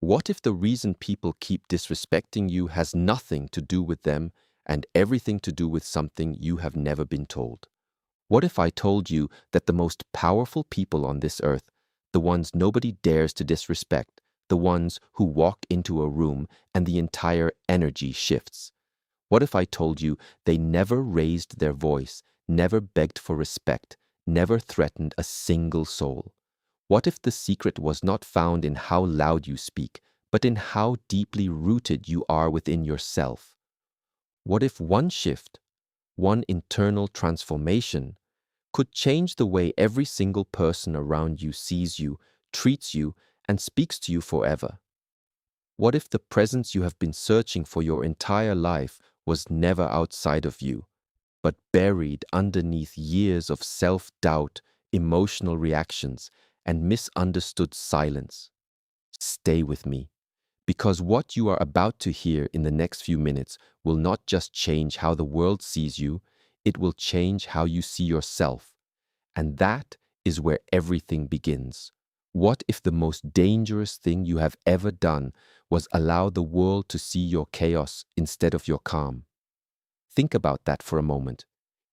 What if the reason people keep disrespecting you has nothing to do with them and everything to do with something you have never been told? What if I told you that the most powerful people on this earth, the ones nobody dares to disrespect, the ones who walk into a room and the entire energy shifts? What if I told you they never raised their voice, never begged for respect, never threatened a single soul? What if the secret was not found in how loud you speak, but in how deeply rooted you are within yourself? What if one shift, one internal transformation, could change the way every single person around you sees you, treats you, and speaks to you forever? What if the presence you have been searching for your entire life was never outside of you, but buried underneath years of self-doubt, emotional reactions, and misunderstood silence? Stay with me, because what you are about to hear in the next few minutes will not just change how the world sees you, it will change how you see yourself. And that is where everything begins. What if the most dangerous thing you have ever done was allow the world to see your chaos instead of your calm? Think about that for a moment.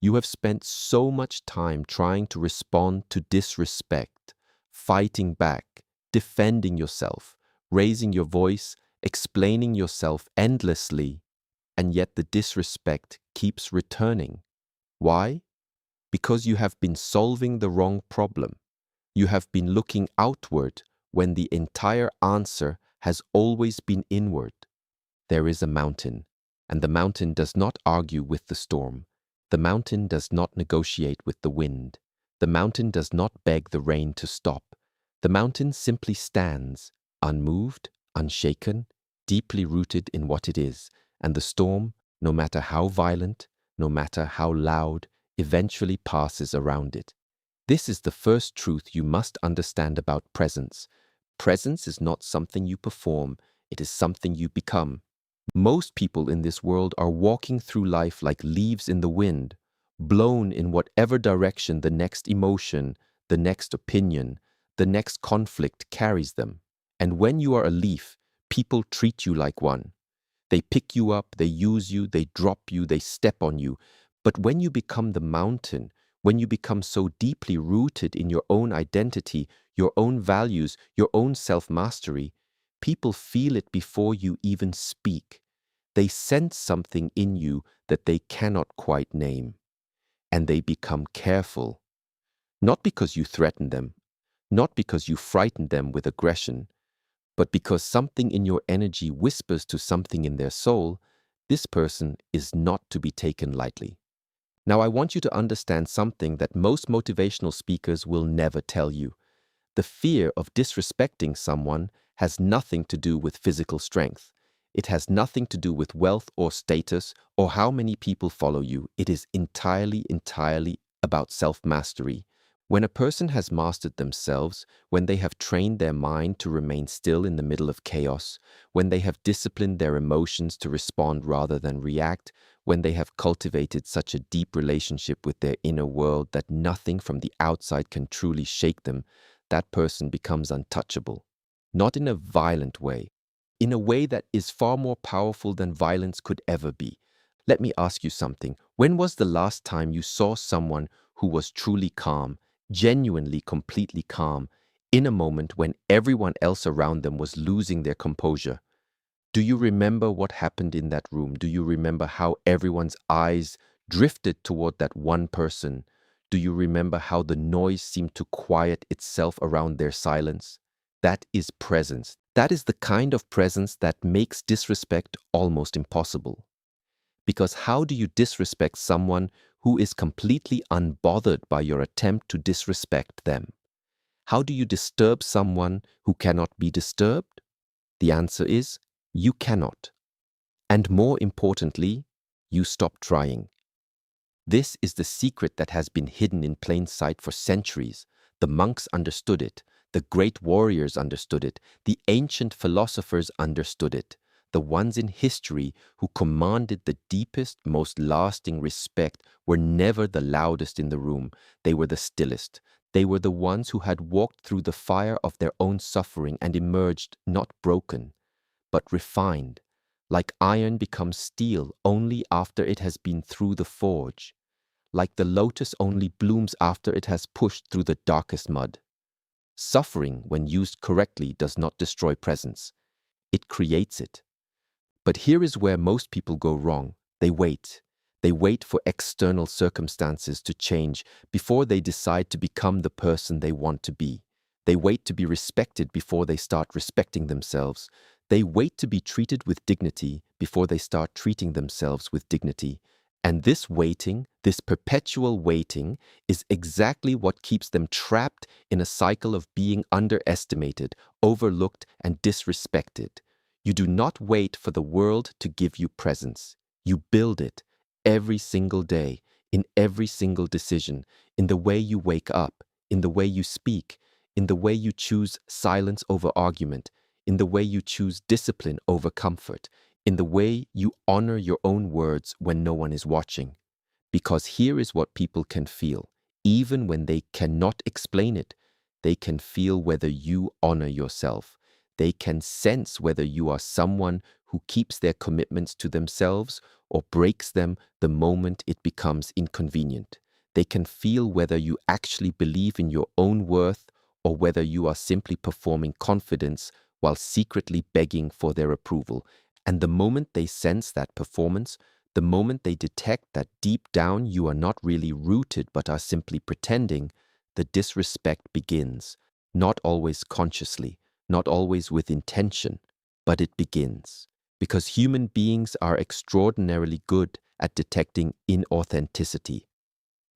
You have spent so much time trying to respond to disrespect, fighting back, defending yourself, raising your voice, explaining yourself endlessly, and yet the disrespect keeps returning. Why? Because you have been solving the wrong problem. You have been looking outward when the entire answer has always been inward. There is a mountain, and the mountain does not argue with the storm. The mountain does not negotiate with the wind. The mountain does not beg the rain to stop. The mountain simply stands, unmoved, unshaken, deeply rooted in what it is, and the storm, no matter how violent, no matter how loud, eventually passes around it. This is the first truth you must understand about presence. Presence is not something you perform, it is something you become. Most people in this world are walking through life like leaves in the wind, blown in whatever direction the next emotion, the next opinion, the next conflict carries them. And when you are a leaf, people treat you like one. They pick you up, they use you, they drop you, they step on you. But when you become the mountain, when you become so deeply rooted in your own identity, your own values, your own self-mastery, people feel it before you even speak. They sense something in you that they cannot quite name. And they become careful. Not because you threaten them, not because you frighten them with aggression, but because something in your energy whispers to something in their soul, this person is not to be taken lightly. Now, I want you to understand something that most motivational speakers will never tell you. The fear of disrespecting someone has nothing to do with physical strength. It has nothing to do with wealth or status or how many people follow you. It is entirely about self-mastery. When a person has mastered themselves, when they have trained their mind to remain still in the middle of chaos, when they have disciplined their emotions to respond rather than react, when they have cultivated such a deep relationship with their inner world that nothing from the outside can truly shake them, that person becomes untouchable. Not in a violent way, in a way that is far more powerful than violence could ever be. Let me ask you something. When was the last time you saw someone who was truly calm, genuinely, completely calm, in a moment when everyone else around them was losing their composure? Do you remember what happened in that room? Do you remember how everyone's eyes drifted toward that one person? Do you remember how the noise seemed to quiet itself around their silence? That is presence. That is the kind of presence that makes disrespect almost impossible. Because how do you disrespect someone who is completely unbothered by your attempt to disrespect them? How do you disturb someone who cannot be disturbed? The answer is, you cannot. And more importantly, you stop trying. This is the secret that has been hidden in plain sight for centuries. The monks understood it. The great warriors understood it. The ancient philosophers understood it. The ones in history who commanded the deepest, most lasting respect were never the loudest in the room. They were the stillest. They were the ones who had walked through the fire of their own suffering and emerged not broken, but refined, like iron becomes steel only after it has been through the forge, like the lotus only blooms after it has pushed through the darkest mud. Suffering, when used correctly, does not destroy presence. It creates it. But here is where most people go wrong. They wait. They wait for external circumstances to change before they decide to become the person they want to be. They wait to be respected before they start respecting themselves. They wait to be treated with dignity before they start treating themselves with dignity. And this waiting, this perpetual waiting, is exactly what keeps them trapped in a cycle of being underestimated, overlooked, and disrespected. You do not wait for the world to give you presence. You build it every single day, in every single decision, in the way you wake up, in the way you speak, in the way you choose silence over argument, in the way you choose discipline over comfort, in the way you honor your own words when no one is watching. Because here is what people can feel, even when they cannot explain it. They can feel whether you honor yourself. They can sense whether you are someone who keeps their commitments to themselves or breaks them the moment it becomes inconvenient. They can feel whether you actually believe in your own worth or whether you are simply performing confidence while secretly begging for their approval. And the moment they sense that performance, the moment they detect that deep down you are not really rooted but are simply pretending, the disrespect begins, not always consciously, not always with intention, but it begins. Because human beings are extraordinarily good at detecting inauthenticity.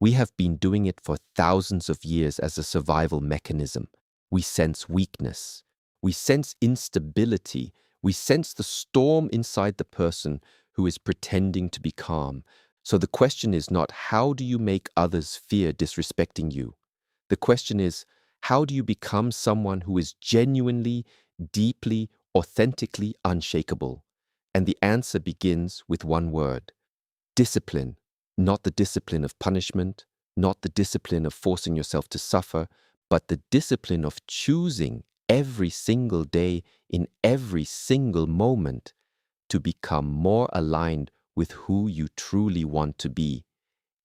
We have been doing it for thousands of years as a survival mechanism. We sense weakness. We sense instability. We sense the storm inside the person who is pretending to be calm. So the question is not how do you make others fear disrespecting you? The question is how do you become someone who is genuinely, deeply, authentically unshakable? And the answer begins with one word: discipline. Not the discipline of punishment, not the discipline of forcing yourself to suffer, but the discipline of choosing every single day, in every single moment, to become more aligned with who you truly want to be.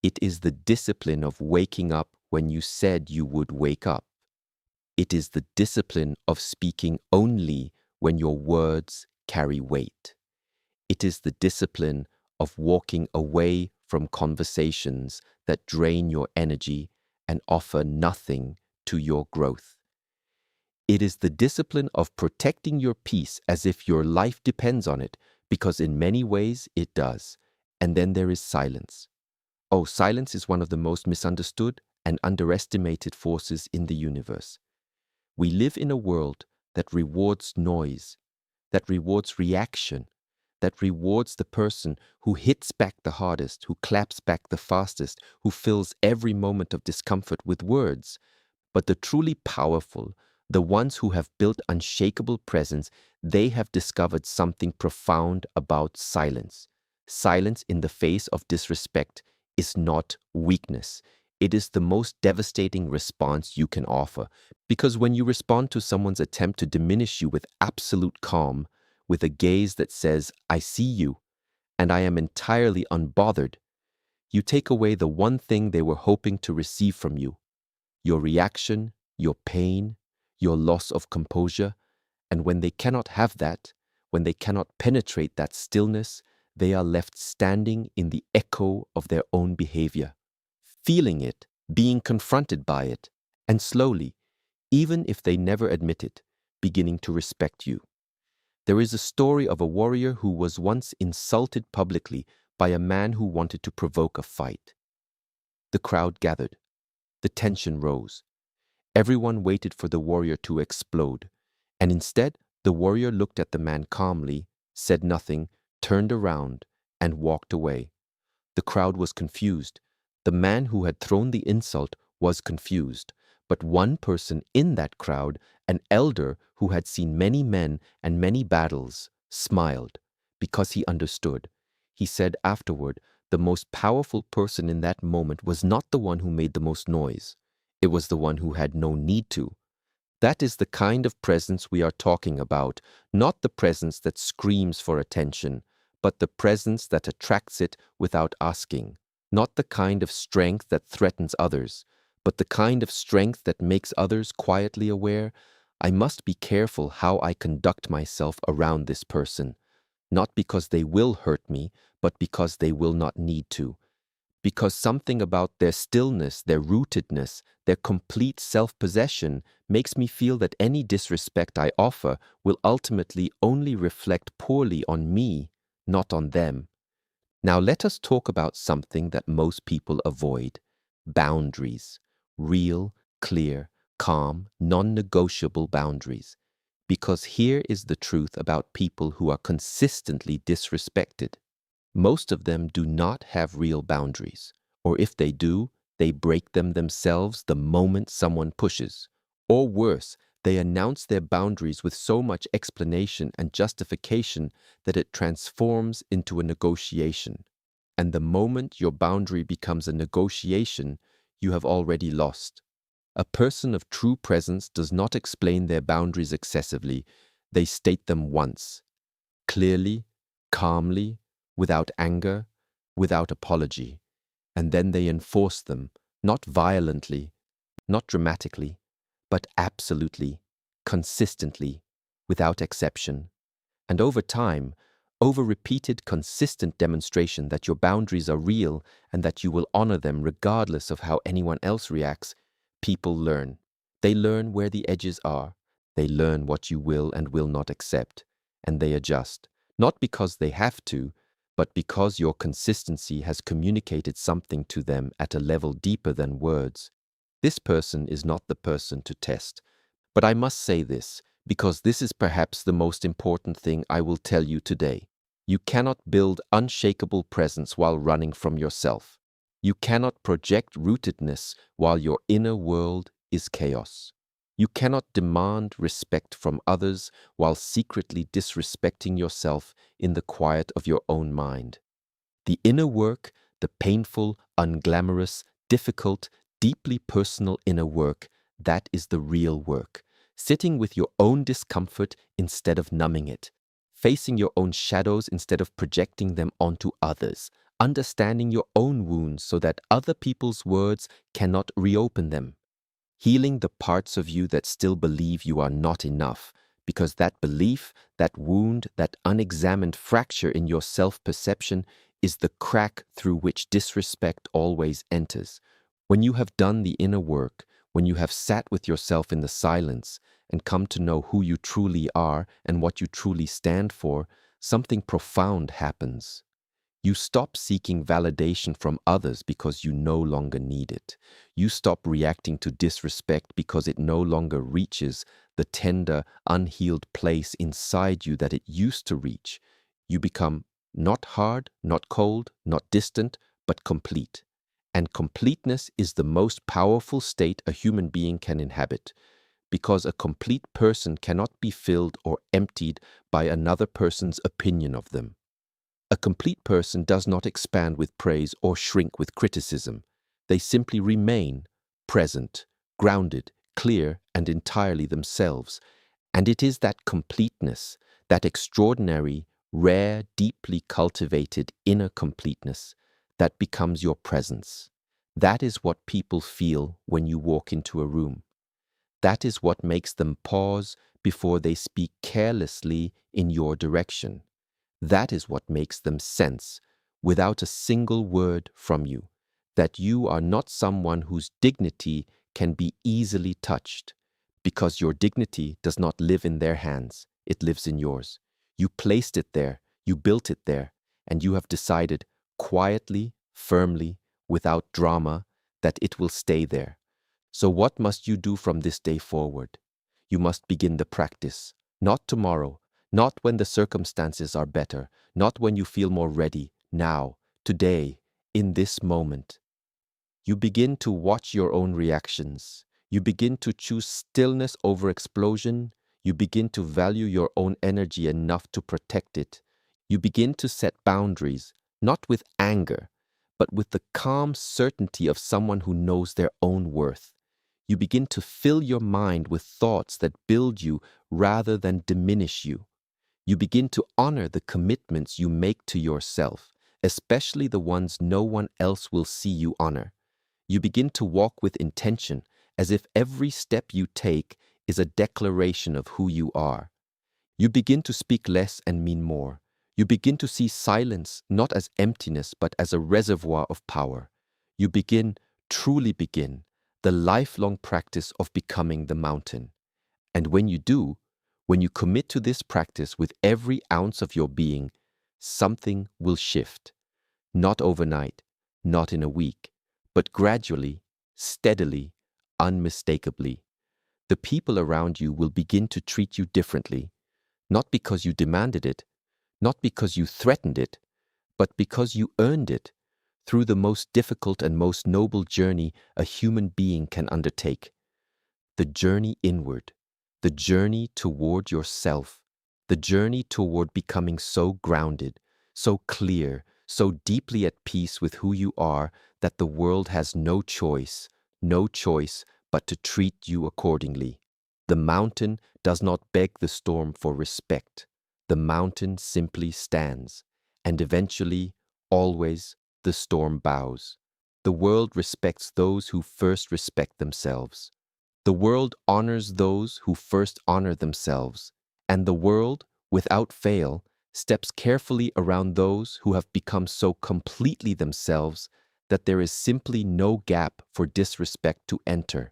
It is the discipline of waking up when you said you would wake up. It is the discipline of speaking only when your words carry weight. It is the discipline of walking away from conversations that drain your energy and offer nothing to your growth. It is the discipline of protecting your peace as if your life depends on it, because in many ways it does. And then there is silence. Oh, silence is one of the most misunderstood and underestimated forces in the universe. We live in a world that rewards noise, that rewards reaction, that rewards the person who hits back the hardest, who claps back the fastest, who fills every moment of discomfort with words. But the truly powerful, the ones who have built unshakable presence, they have discovered something profound about silence. Silence in the face of disrespect is not weakness. It is the most devastating response you can offer. Because when you respond to someone's attempt to diminish you with absolute calm, with a gaze that says, "I see you, and I am entirely unbothered," you take away the one thing they were hoping to receive from you: your reaction, your pain, your loss of composure. And when they cannot have that, when they cannot penetrate that stillness, they are left standing in the echo of their own behavior, feeling it, being confronted by it, and slowly, even if they never admit it, beginning to respect you. There is a story of a warrior who was once insulted publicly by a man who wanted to provoke a fight. The crowd gathered. The tension rose. Everyone waited for the warrior to explode, and instead, the warrior looked at the man calmly, said nothing, turned around, and walked away. The crowd was confused. The man who had thrown the insult was confused. But one person in that crowd, an elder who had seen many men and many battles, smiled because he understood. He said afterward, the most powerful person in that moment was not the one who made the most noise. It was the one who had no need to. That is the kind of presence we are talking about, not the presence that screams for attention, but the presence that attracts it without asking. Not the kind of strength that threatens others, but the kind of strength that makes others quietly aware, I must be careful how I conduct myself around this person, not because they will hurt me, but because they will not need to. Because something about their stillness, their rootedness, their complete self-possession makes me feel that any disrespect I offer will ultimately only reflect poorly on me, not on them. Now let us talk about something that most people avoid: boundaries. Real, clear, calm, non-negotiable boundaries. Because here is the truth about people who are consistently disrespected. Most of them do not have real boundaries, or if they do, they break them themselves the moment someone pushes. Or worse, they announce their boundaries with so much explanation and justification that it transforms into a negotiation. And the moment your boundary becomes a negotiation, you have already lost. A person of true presence does not explain their boundaries excessively. They state them once, clearly, calmly, without anger, without apology, and then they enforce them, not violently, not dramatically, but absolutely, consistently, without exception. And over time, over repeated, consistent demonstration that your boundaries are real and that you will honor them regardless of how anyone else reacts, people learn. They learn where the edges are. They learn what you will and will not accept. And they adjust, not because they have to, but because your consistency has communicated something to them at a level deeper than words. This person is not the person to test. But I must say this, because this is perhaps the most important thing I will tell you today. You cannot build unshakable presence while running from yourself. You cannot project rootedness while your inner world is chaos. You cannot demand respect from others while secretly disrespecting yourself in the quiet of your own mind. The inner work, the painful, unglamorous, difficult, deeply personal inner work, that is the real work. Sitting with your own discomfort instead of numbing it. Facing your own shadows instead of projecting them onto others. Understanding your own wounds so that other people's words cannot reopen them. Healing the parts of you that still believe you are not enough, because that belief, that wound, that unexamined fracture in your self-perception is the crack through which disrespect always enters. When you have done the inner work, when you have sat with yourself in the silence and come to know who you truly are and what you truly stand for, something profound happens. You stop seeking validation from others because you no longer need it. You stop reacting to disrespect because it no longer reaches the tender, unhealed place inside you that it used to reach. You become not hard, not cold, not distant, but complete. And completeness is the most powerful state a human being can inhabit, because a complete person cannot be filled or emptied by another person's opinion of them. A complete person does not expand with praise or shrink with criticism. They simply remain present, grounded, clear, and entirely themselves. And it is that completeness, that extraordinary, rare, deeply cultivated inner completeness, that becomes your presence. That is what people feel when you walk into a room. That is what makes them pause before they speak carelessly in your direction. That is what makes them sense, without a single word from you, that you are not someone whose dignity can be easily touched, because your dignity does not live in their hands, it lives in yours. You placed it there, you built it there, and you have decided quietly, firmly, without drama, that it will stay there. So what must you do from this day forward? You must begin the practice, not tomorrow, not when the circumstances are better, not when you feel more ready, now, today, in this moment. You begin to watch your own reactions. You begin to choose stillness over explosion. You begin to value your own energy enough to protect it. You begin to set boundaries, not with anger, but with the calm certainty of someone who knows their own worth. You begin to fill your mind with thoughts that build you rather than diminish you. You begin to honor the commitments you make to yourself, especially the ones no one else will see you honor. You begin to walk with intention, as if every step you take is a declaration of who you are. You begin to speak less and mean more. You begin to see silence not as emptiness but as a reservoir of power. You begin, truly begin, the lifelong practice of becoming the mountain. And when you do, when you commit to this practice with every ounce of your being, something will shift. Not overnight, not in a week, but gradually, steadily, unmistakably. The people around you will begin to treat you differently, not because you demanded it, not because you threatened it, but because you earned it through the most difficult and most noble journey a human being can undertake. The journey inward, the journey toward yourself, the journey toward becoming so grounded, so clear, so deeply at peace with who you are that the world has no choice but to treat you accordingly. The mountain does not beg the storm for respect. The mountain simply stands, and eventually, always, the storm bows. The world respects those who first respect themselves. The world honors those who first honor themselves, and the world, without fail, steps carefully around those who have become so completely themselves that there is simply no gap for disrespect to enter.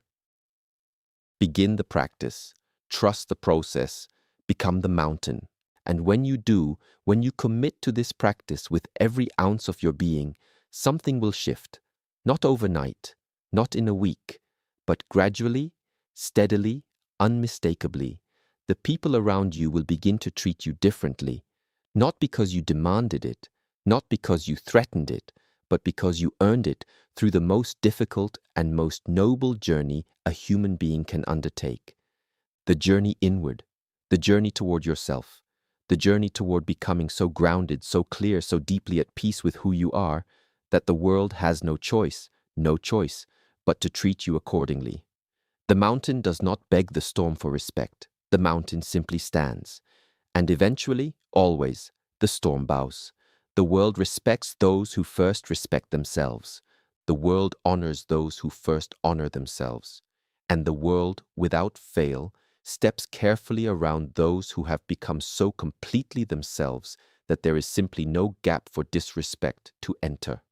Begin the practice, trust the process, become the mountain. And when you do, when you commit to this practice with every ounce of your being, something will shift. Not overnight, not in a week, but gradually, steadily, unmistakably. The people around you will begin to treat you differently, not because you demanded it, not because you threatened it, but because you earned it through the most difficult and most noble journey a human being can undertake. The journey inward, the journey toward yourself, the journey toward becoming so grounded, so clear, so deeply at peace with who you are, that the world has no choice, but to treat you accordingly. The mountain does not beg the storm for respect. The mountain simply stands. And eventually, always, the storm bows. The world respects those who first respect themselves. The world honors those who first honor themselves. And the world, without fail, steps carefully around those who have become so completely themselves that there is simply no gap for disrespect to enter.